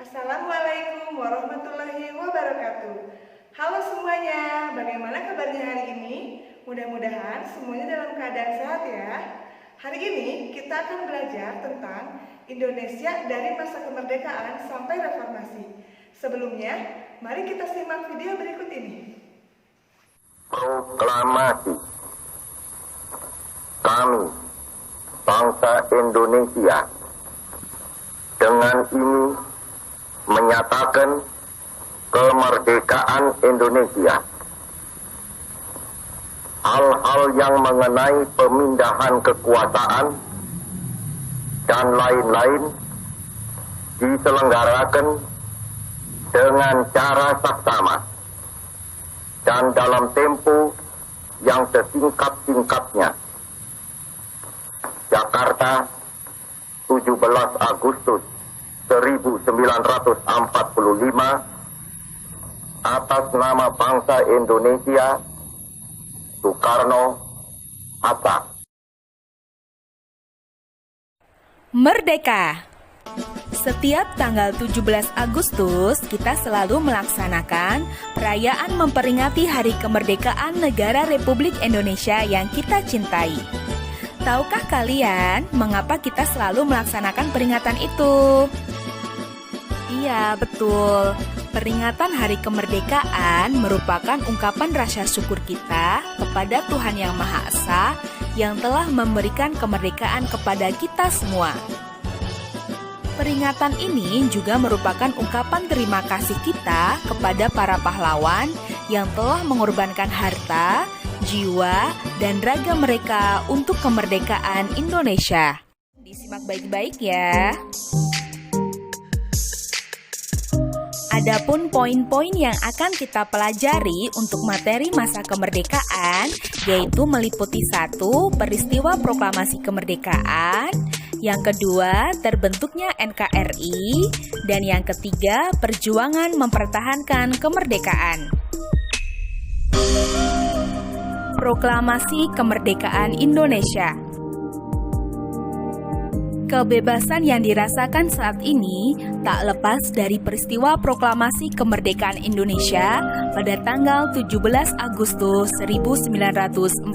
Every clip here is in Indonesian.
Assalamualaikum warahmatullahi wabarakatuh. Halo semuanya, bagaimana kabarnya hari ini? Mudah-mudahan semuanya dalam keadaan sehat ya. Hari ini kita akan belajar tentang Indonesia dari masa kemerdekaan sampai reformasi. Sebelumnya, mari kita simak video berikut ini. Proklamasi. Kami, bangsa Indonesia, dengan ini menyatakan kemerdekaan Indonesia. Hal-hal yang mengenai pemindahan kekuasaan dan lain-lain diselenggarakan dengan cara saksama dan dalam tempo yang sesingkat-singkatnya. Jakarta, 17 Agustus 1945, atas nama bangsa Indonesia, Soekarno Hatta. Merdeka. Setiap tanggal 17 Agustus, kita selalu melaksanakan perayaan memperingati Hari Kemerdekaan Negara Republik Indonesia yang kita cintai. Tahukah kalian mengapa kita selalu melaksanakan peringatan itu? Iya, betul. Peringatan Hari Kemerdekaan merupakan ungkapan rasa syukur kita kepada Tuhan Yang Maha Esa yang telah memberikan kemerdekaan kepada kita semua. Peringatan ini juga merupakan ungkapan terima kasih kita kepada para pahlawan yang telah mengorbankan harta, jiwa, dan raga mereka untuk kemerdekaan Indonesia. Disimak baik-baik ya. Adapun poin-poin yang akan kita pelajari untuk materi masa kemerdekaan yaitu meliputi 1. Peristiwa proklamasi kemerdekaan, yang kedua terbentuknya NKRI, dan yang ketiga perjuangan mempertahankan kemerdekaan. Proklamasi Kemerdekaan Indonesia. Kebebasan yang dirasakan saat ini tak lepas dari peristiwa proklamasi kemerdekaan Indonesia pada tanggal 17 Agustus 1945.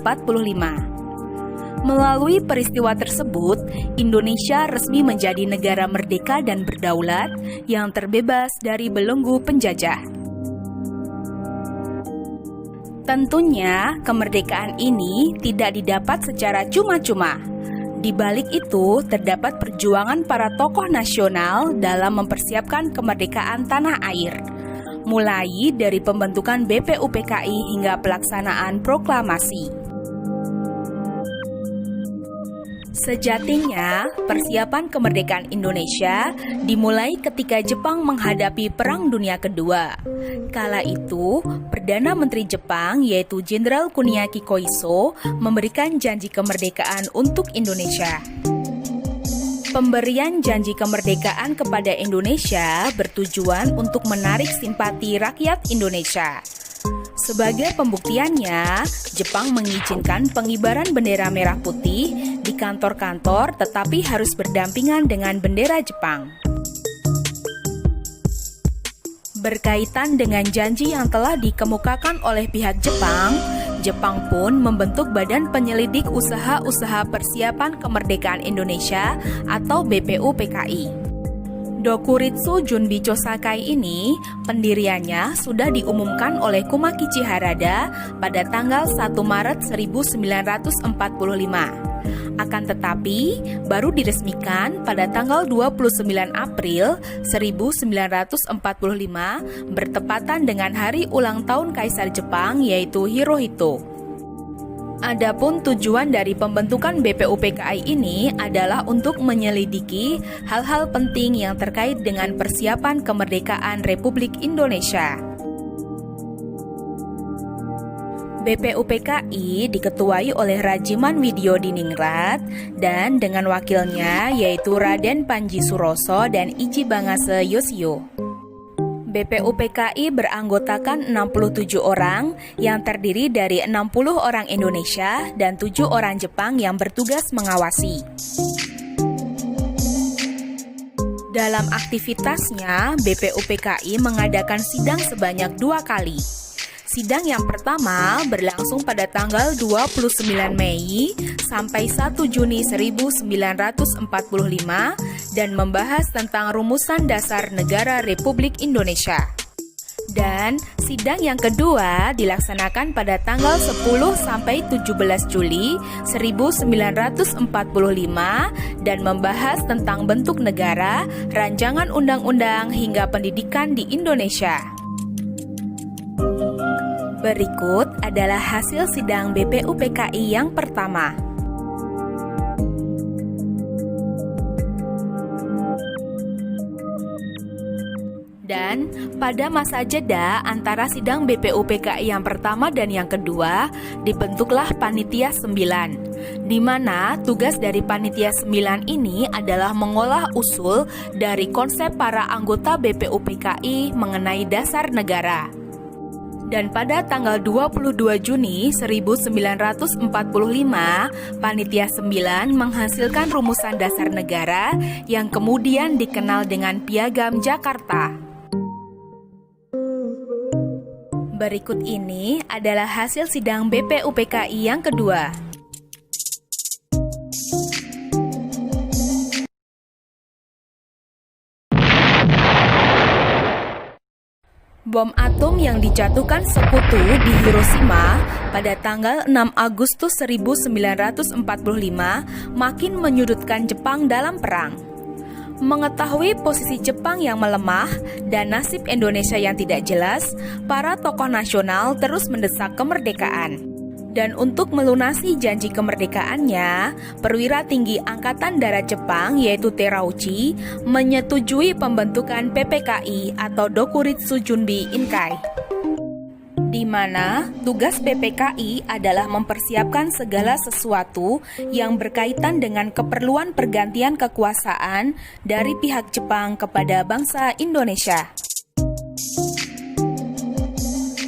Melalui peristiwa tersebut, Indonesia resmi menjadi negara merdeka dan berdaulat yang terbebas dari belenggu penjajah. Tentunya, kemerdekaan ini tidak didapat secara cuma-cuma. Di balik itu, terdapat perjuangan para tokoh nasional dalam mempersiapkan kemerdekaan tanah air, mulai dari pembentukan BPUPKI hingga pelaksanaan proklamasi. Sejatinya, persiapan kemerdekaan Indonesia dimulai ketika Jepang menghadapi Perang Dunia Kedua. Kala itu, Perdana Menteri Jepang yaitu Jenderal Kuniaki Koiso memberikan janji kemerdekaan untuk Indonesia. Pemberian janji kemerdekaan kepada Indonesia bertujuan untuk menarik simpati rakyat Indonesia. Sebagai pembuktiannya, Jepang mengizinkan pengibaran bendera merah putih di kantor-kantor tetapi harus berdampingan dengan bendera Jepang. Berkaitan dengan janji yang telah dikemukakan oleh pihak Jepang, Jepang pun membentuk Badan Penyelidik Usaha-Usaha Persiapan Kemerdekaan Indonesia atau BPUPKI. Dokuritsu Junbicho Sakai ini, pendiriannya sudah diumumkan oleh Kumakichi Harada pada tanggal 1 Maret 1945. Akan tetapi, baru diresmikan pada tanggal 29 April 1945 bertepatan dengan hari ulang tahun Kaisar Jepang yaitu Hirohito. Adapun tujuan dari pembentukan BPUPKI ini adalah untuk menyelidiki hal-hal penting yang terkait dengan persiapan kemerdekaan Republik Indonesia. BPUPKI diketuai oleh Rajiman Widyodiningrat dan dengan wakilnya yaitu Raden Panji Suroso dan Ichi Bangase Yoshio. BPUPKI beranggotakan 67 orang yang terdiri dari 60 orang Indonesia dan 7 orang Jepang yang bertugas mengawasi. Dalam aktivitasnya, BPUPKI mengadakan sidang sebanyak 2 kali. Sidang yang pertama berlangsung pada tanggal 29 Mei sampai 1 Juni 1945 dan membahas tentang rumusan dasar negara Republik Indonesia. Dan sidang yang kedua dilaksanakan pada tanggal 10 sampai 17 Juli 1945 dan membahas tentang bentuk negara, rancangan undang-undang hingga pendidikan di Indonesia. Berikut adalah hasil sidang BPUPKI yang pertama. Dan pada masa jeda antara sidang BPUPKI yang pertama dan yang kedua, dibentuklah Panitia 9, di mana tugas dari Panitia 9 ini adalah mengolah usul dari konsep para anggota BPUPKI mengenai dasar negara. Dan pada tanggal 22 Juni 1945, Panitia 9 menghasilkan rumusan dasar negara yang kemudian dikenal dengan Piagam Jakarta. Berikut ini adalah hasil sidang BPUPKI yang kedua. Bom atom yang dijatuhkan sekutu di Hiroshima pada tanggal 6 Agustus 1945 makin menyudutkan Jepang dalam perang. Mengetahui posisi Jepang yang melemah dan nasib Indonesia yang tidak jelas, para tokoh nasional terus mendesak kemerdekaan. Dan untuk melunasi janji kemerdekaannya, perwira tinggi Angkatan Darat Jepang yaitu Terauchi menyetujui pembentukan PPKI atau Dokuritsu Junbi Inkai, di mana tugas PPKI adalah mempersiapkan segala sesuatu yang berkaitan dengan keperluan pergantian kekuasaan dari pihak Jepang kepada bangsa Indonesia.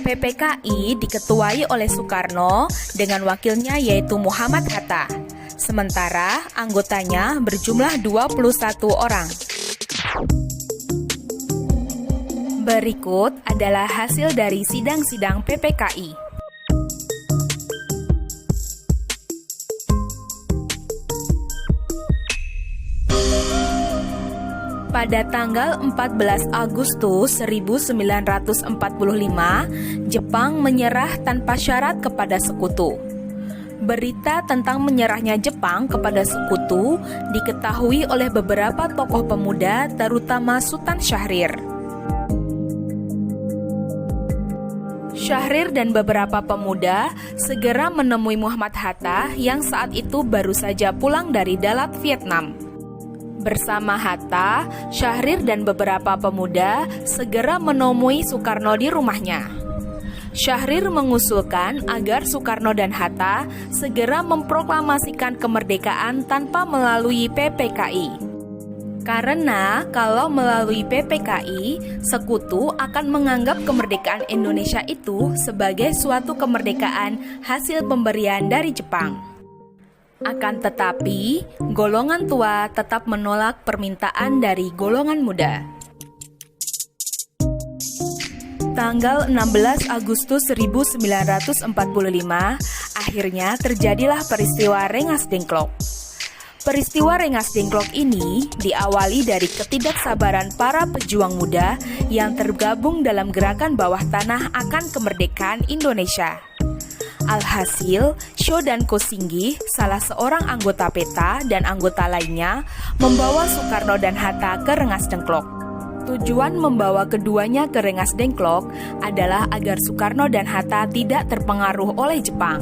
PPKI diketuai oleh Soekarno dengan wakilnya yaitu Muhammad Hatta. Sementara anggotanya berjumlah 21 orang. Berikut adalah hasil dari sidang-sidang PPKI. Pada tanggal 14 Agustus 1945, Jepang menyerah tanpa syarat kepada sekutu. Berita tentang menyerahnya Jepang kepada sekutu diketahui oleh beberapa tokoh pemuda, terutama Sultan Syahrir. Syahrir dan beberapa pemuda segera menemui Muhammad Hatta yang saat itu baru saja pulang dari Dalat, Vietnam. Bersama Hatta, Syahrir dan beberapa pemuda segera menemui Soekarno di rumahnya. Syahrir mengusulkan agar Soekarno dan Hatta segera memproklamasikan kemerdekaan tanpa melalui PPKI. Karena kalau melalui PPKI, sekutu akan menganggap kemerdekaan Indonesia itu sebagai suatu kemerdekaan hasil pemberian dari Jepang. Akan tetapi, golongan tua tetap menolak permintaan dari golongan muda. Tanggal 16 Agustus 1945, akhirnya terjadilah peristiwa Rengas Dengklok. Peristiwa Rengas Dengklok ini diawali dari ketidaksabaran para pejuang muda yang tergabung dalam gerakan bawah tanah akan kemerdekaan Indonesia. Alhasil, Sho dan Kosingi, salah seorang anggota PETA dan anggota lainnya, membawa Soekarno dan Hatta ke Rengas Dengklok. Tujuan membawa keduanya ke Rengas Dengklok adalah agar Soekarno dan Hatta tidak terpengaruh oleh Jepang.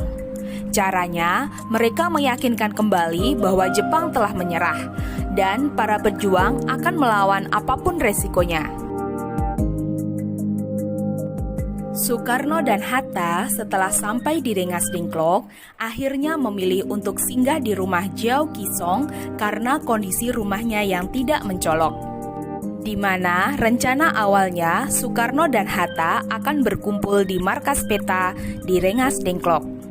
Caranya, mereka meyakinkan kembali bahwa Jepang telah menyerah dan para pejuang akan melawan apapun resikonya. Soekarno dan Hatta setelah sampai di Rengas Dengklok, akhirnya memilih untuk singgah di rumah Jiao Kisong karena kondisi rumahnya yang tidak mencolok. Di mana rencana awalnya Soekarno dan Hatta akan berkumpul di markas PETA di Rengas Dengklok.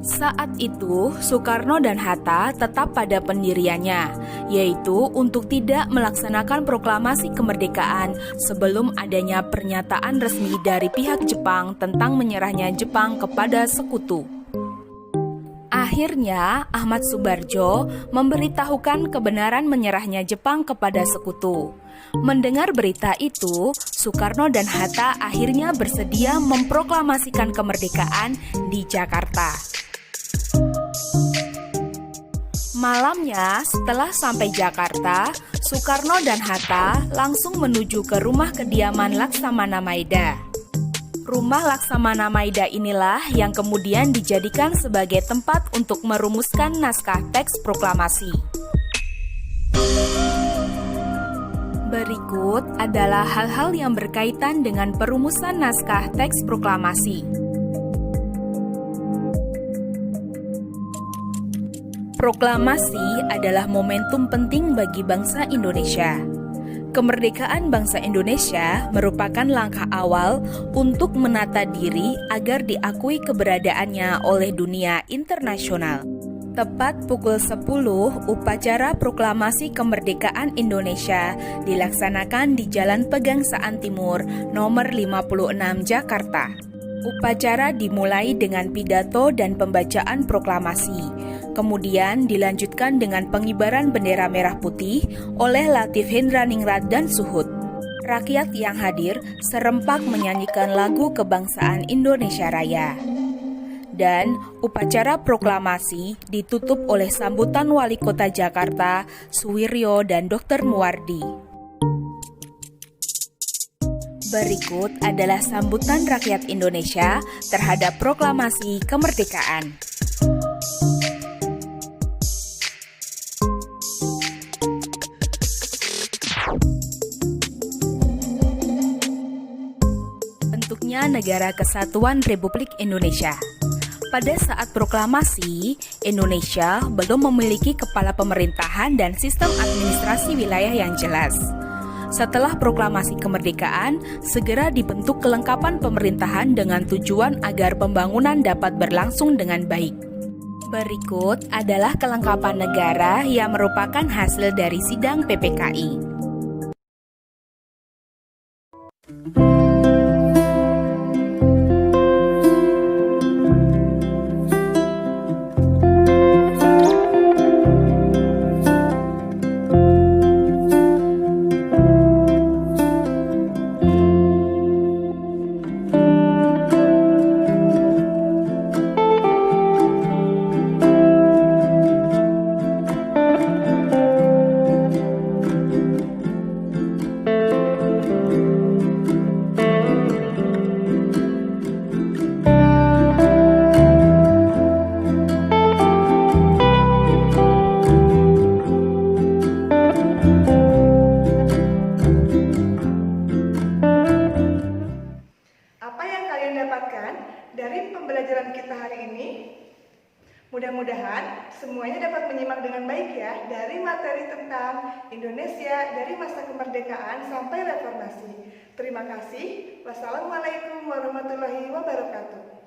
Saat itu, Soekarno dan Hatta tetap pada pendiriannya, yaitu untuk tidak melaksanakan proklamasi kemerdekaan sebelum adanya pernyataan resmi dari pihak Jepang tentang menyerahnya Jepang kepada sekutu. Akhirnya, Ahmad Subarjo memberitahukan kebenaran menyerahnya Jepang kepada sekutu. Mendengar berita itu, Soekarno dan Hatta akhirnya bersedia memproklamasikan kemerdekaan di Jakarta. Malamnya, setelah sampai Jakarta, Soekarno dan Hatta langsung menuju ke rumah kediaman Laksamana Maida. Rumah Laksamana Maida inilah yang kemudian dijadikan sebagai tempat untuk merumuskan naskah teks proklamasi. Berikut adalah hal-hal yang berkaitan dengan perumusan naskah teks proklamasi. Proklamasi adalah momentum penting bagi bangsa Indonesia. Kemerdekaan bangsa Indonesia merupakan langkah awal untuk menata diri agar diakui keberadaannya oleh dunia internasional. Tepat pukul 10, upacara proklamasi kemerdekaan Indonesia dilaksanakan di Jalan Pegangsaan Timur, nomor 56 Jakarta. Upacara dimulai dengan pidato dan pembacaan proklamasi. Kemudian dilanjutkan dengan pengibaran bendera merah putih oleh Latif Hendraningrat dan Suhut. Rakyat yang hadir serempak menyanyikan lagu kebangsaan Indonesia Raya. Dan upacara proklamasi ditutup oleh sambutan Wali Kota Jakarta, Suwiryo dan Dr. Muwardi. Berikut adalah sambutan rakyat Indonesia terhadap proklamasi kemerdekaan. Bentuknya Negara Kesatuan Republik Indonesia. Pada saat proklamasi, Indonesia belum memiliki kepala pemerintahan dan sistem administrasi wilayah yang jelas. Setelah proklamasi kemerdekaan, segera dibentuk kelengkapan pemerintahan dengan tujuan agar pembangunan dapat berlangsung dengan baik. Berikut adalah kelengkapan negara yang merupakan hasil dari sidang PPKI. Dari pembelajaran kita hari ini, mudah-mudahan semuanya dapat menyimak dengan baik ya dari materi tentang Indonesia dari masa kemerdekaan sampai reformasi. Terima kasih. Wassalamualaikum warahmatullahi wabarakatuh.